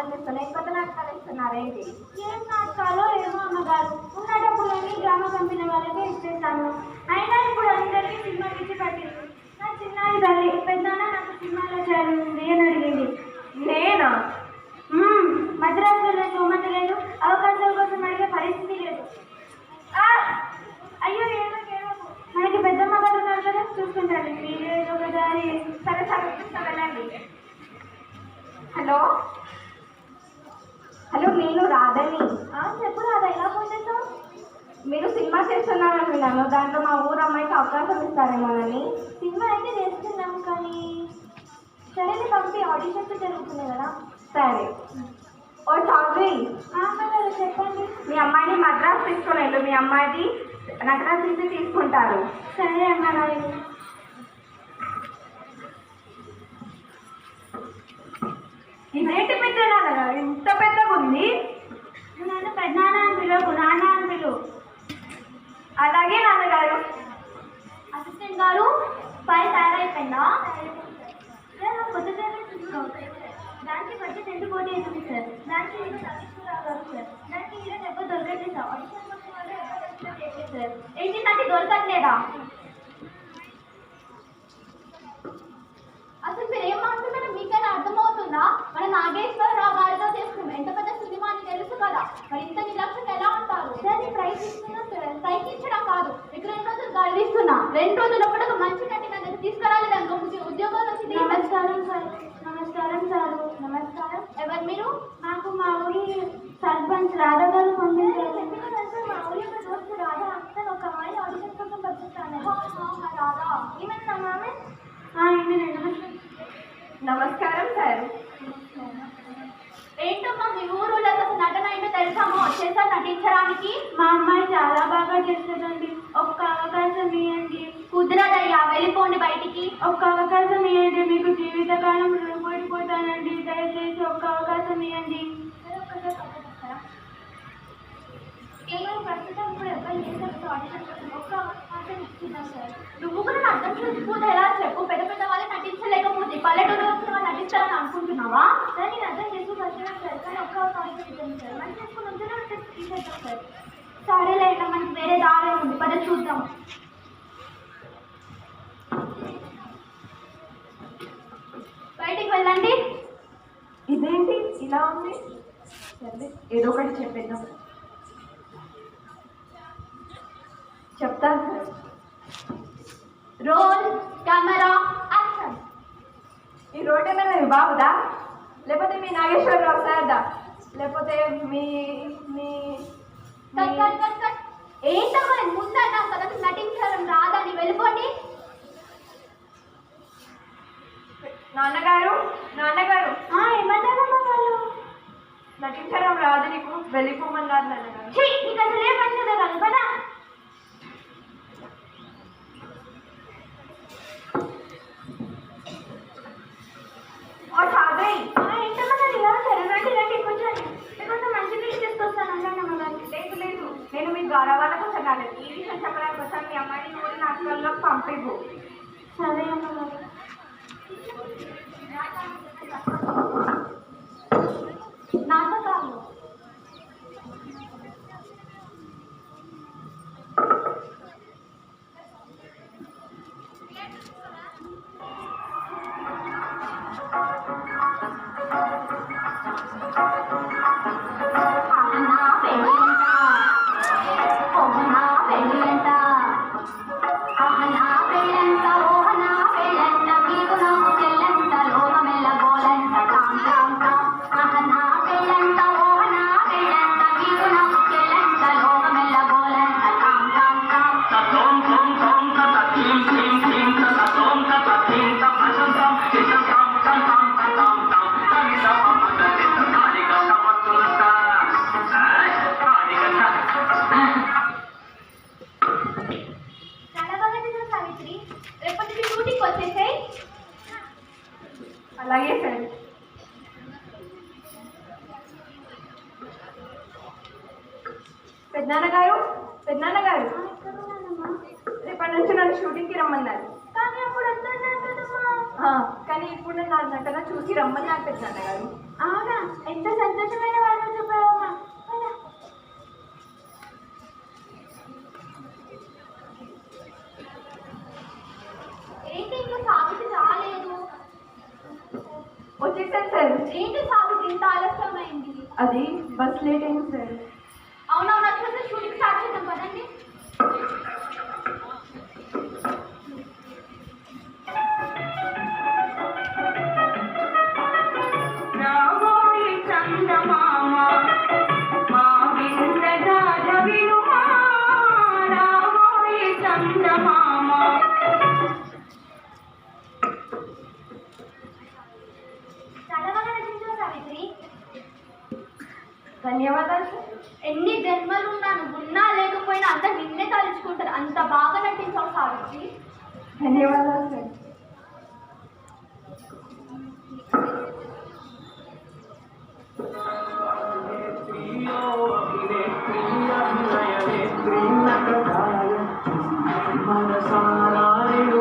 నాటకాలు ఇస్తున్నాయి, కొత్త నాటకాలు ఇస్తున్నారేంటి? ఏం నాటకాలో ఏమో అమ్మగారు, ఉన్నటప్పుడు అని డ్రామా కంపెనీ వాళ్ళకే ఇచ్చేసాను. అయినా ఇప్పుడు అందరికీ సినిమా పిచ్చి పట్టింది. నా చిన్నారి తల్లి పెద్దనా నాకు సినిమాలో చేయాలి అని అడిగింది. నేనా? మద్రాసులో సోమతి లేదు, అవకాశాల కోసం అడిగే పరిస్థితి లేదు. అయ్యో ఏమో మనకి పెద్దమ్మ గారు ఉన్నారు కదా, చూసుకుంటారు. మీరేదో కదా అని సరే సరే వెళ్ళండి. హలో హలో, నేను రాధని. చెప్పు రాదా, ఎలా ఫోన్ చేస్తావు? మీరు సినిమా చేస్తున్నారని విన్నాను, దాంట్లో మా ఊరు అమ్మాయికి అవకాశం ఇస్తారేమోనని. సినిమా అయితే చేస్తున్నాము, కానీ సరే పంపి ఆడిషన్స్ జరుగుతున్నాయి కదా. సరే. ఓ చౌదరి, అమ్మగారు చెప్పండి. మీ అమ్మాయిని మద్రాసు తీసుకుని వెళ్ళు, మీ అమ్మాయిది నగరాలు తీసి తీసుకుంటారు. సరే అమ్మగారు. ఇదేంటి పెద్ద నాన్నగారు, ఇంత పెద్దగా ఉంది? నన్ను పెద్దనాన్న అని పిలువు, నాన్న అని పిలువు. అలాగే నాన్నగారు. అసిస్టెంట్ గారు, పై తయారైపోయిందా? కొత్త దానికి బడ్జెట్ ఎందుకు కోటి అవుతుంది సార్? దానికి హీరో రాగారు సార్, దానికి హీరో ఎక్కువ దొరకట్లేదు సార్. ఆడిషన్ వచ్చిన వాళ్ళు ఎక్కువ సార్. ఏంటి నాకు దొరకట్లేదా? అసలు మీరు ఏం మాట్లాడుతున్నారో మీకైనా అర్థమవుతుందా? మన నాగేశ్వరరావు గారితో చేస్తున్నాం, ఎంత పెద్ద సినిమా అని తెలుసు కదా, మరి ఇంత నిర్లక్ష్యం ఎలా ఉంటారు సార్? నేను ప్రయత్నిస్తున్నా సార్, ప్రయత్నించడం కాదు, మీకు 2 రోజులు గడివిస్తున్నా. 2 రోజులు అప్పుడు ఒక మంచి నటి నా దగ్గర తీసుకురాలి, దానికి ఉద్యోగాలు వచ్చింది. నమస్కారం సార్. నమస్కారం సారు. నమస్కారం. ఎవరు మీరు? నాకు మా ఊరి సర్పంచ్ రాధా గారు పంపించారు. మా ఊరి ఒక దోస్తు రాధా అంతా ఒక అమ్మాయి ఆడిషన్ కోసం పంపిస్తాను. రాధా ఏమన్నా మామే? నమస్కారం సార్. ఏంటమ్మా మీ ఊరులో నటన ఏంటో తెలుసామో, వచ్చేసారి నటించడానికి? మా అమ్మాయి చాలా బాగా చేస్తుందండి, ఒక్క అవకాశం ఇవ్వండి. కుదరదయ్యా, వెళ్ళిపోండి బయటికి. ఒక్క అవకాశం ఇవ్వండి, మీకు జీవితకాలం రుణపడిపోతానండి, దయచేసి ఒక్క అవకాశం ఇవ్వండి. ప్రస్తుతం ఇప్పుడు ఎవరు చేస్తారు ఆడిషన్ కోసం, ఒక్క అవకాశం ఇస్తున్నాం సార్. నువ్వు కూడా అర్థం చేసుకోదు ఎలా చెప్పు? పెద్ద పెద్ద వాళ్ళు నటించలేకపోతే పల్లెటూరు వచ్చిన వాళ్ళు నటిస్తారని అనుకుంటున్నావా? సార్ నేను అర్థం చేసుకోగలుగుతున్నాను సార్, కానీ ఒక్క అవకాశం ఇస్తాను సార్. మంచి చేసుకుని ఉంటే తీసేస్తాం సార్. సరేలేట, మనకి వేరే దారి ఉంది, పద చూద్దాం. బయటికి వెళ్ళండి. ఇదేంటి ఇలా ఉంది? సరే ఏదో ఒకటి చెప్పేద్దాం. చెప్తాను సార్. Roll, camera, action. ఈ రోడ్ ఏమైనా మీ బాబుదా, లేకపోతే మీ నాగేశ్వరరావు సార్దా, లేకపోతే మీ మీ ఏంటమ్మా ముందన్నా కదా నటించడం రాదని, వెళ్ళిపోండి. నాన్నగారు, నాన్నగారు. ఏమంటారమ్మా వాళ్ళు? నటించడం రాదు నీకు, వెళ్ళిపోమన్నారు నాన్నగారు. నీకు అసలు ఏ పని కదా కాదు కదా. ఓ చౌదరి, ఏంటమ్మా గారు ఇలా రండి రండి, కూర్చోండి. కొంచెం మంచి నీళ్ళు తీసుకొస్తాను అంటానమ్మా గారు. లేదు లేదు, నేను మీ గౌరవాల కోసం రాలేదు, ఈ విషయం చెప్పడానికి కోసం మీ అమ్మాయిని ఊరి నాటకాల్లోకి పంపివు. సరే అమ్మ గారు. నాటకాలు అలాగే సార్. పెద్దనాన్నగారు, పెద్దనాన్నగారు, రేపటి నుంచి నన్ను షూటింగ్కి రమ్మన్నారు. కానీ అప్పుడు కానీ కానీ ఇప్పుడు నా నటన చూసి రమ్మని నాకు పెద్ద నాన్నగారు. అవునా, ఎంత సంతోషమైన వాళ్ళు చెప్పావమ్మా. ఏంటి ఇంకా సావిత్రి రాలేదు? వచ్చేసాను సార్. ఏంటి సావిత్రి ఇంత ఆలస్యమైంది? అది బస్ లేట్ అయింది సార్. అవునవును, అట్లా షూటింగ్ స్టార్ట్ చేద్దాం పదండి. ధన్యవాదాలు సార్. ఎన్ని జన్మలు ఉన్నా లేకపోయినా అంతా నిన్నే తలుచుకుంటారు. అంత బాగా నటించావు సావిత్రి. ధన్యవాదాలు సార్.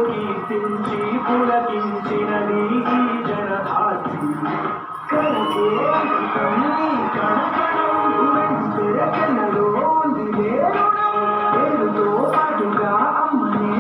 కీర్తించి పులకించినది ఈ జనధాత్రి పేరుతో పాటుగా అమ్మనే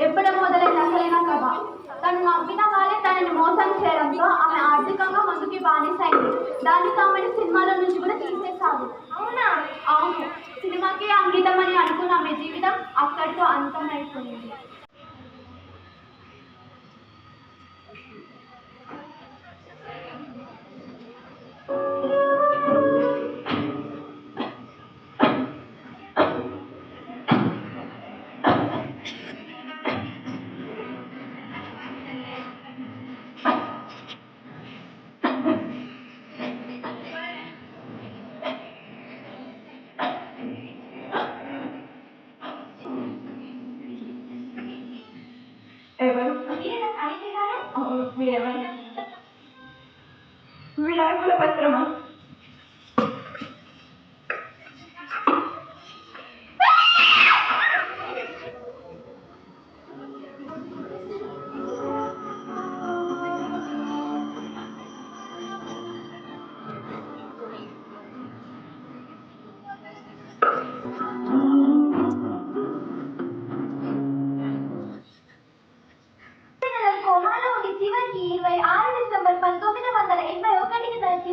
ఎప్పుడో మొదలైన అసలైన కథ. తను నవ్విన వాళ్ళే తనని మోసం చేయడంతో ఆమె ఆర్థికంగా ముందుకి బానిసైంది. దానికి ఆమెను సినిమాలో నుంచి కూడా తీసేశారు. అవునా? అవును, సినిమాకి అంకితం అని అనుకున్న ఆమె జీవితం అక్కడితో అంతమైపోయింది. ఎవరు? మీరెవరు? విడాకుల పత్రమా? కోమాలో ఉండి చివరికి 26 డిసెంబర్ 1981కి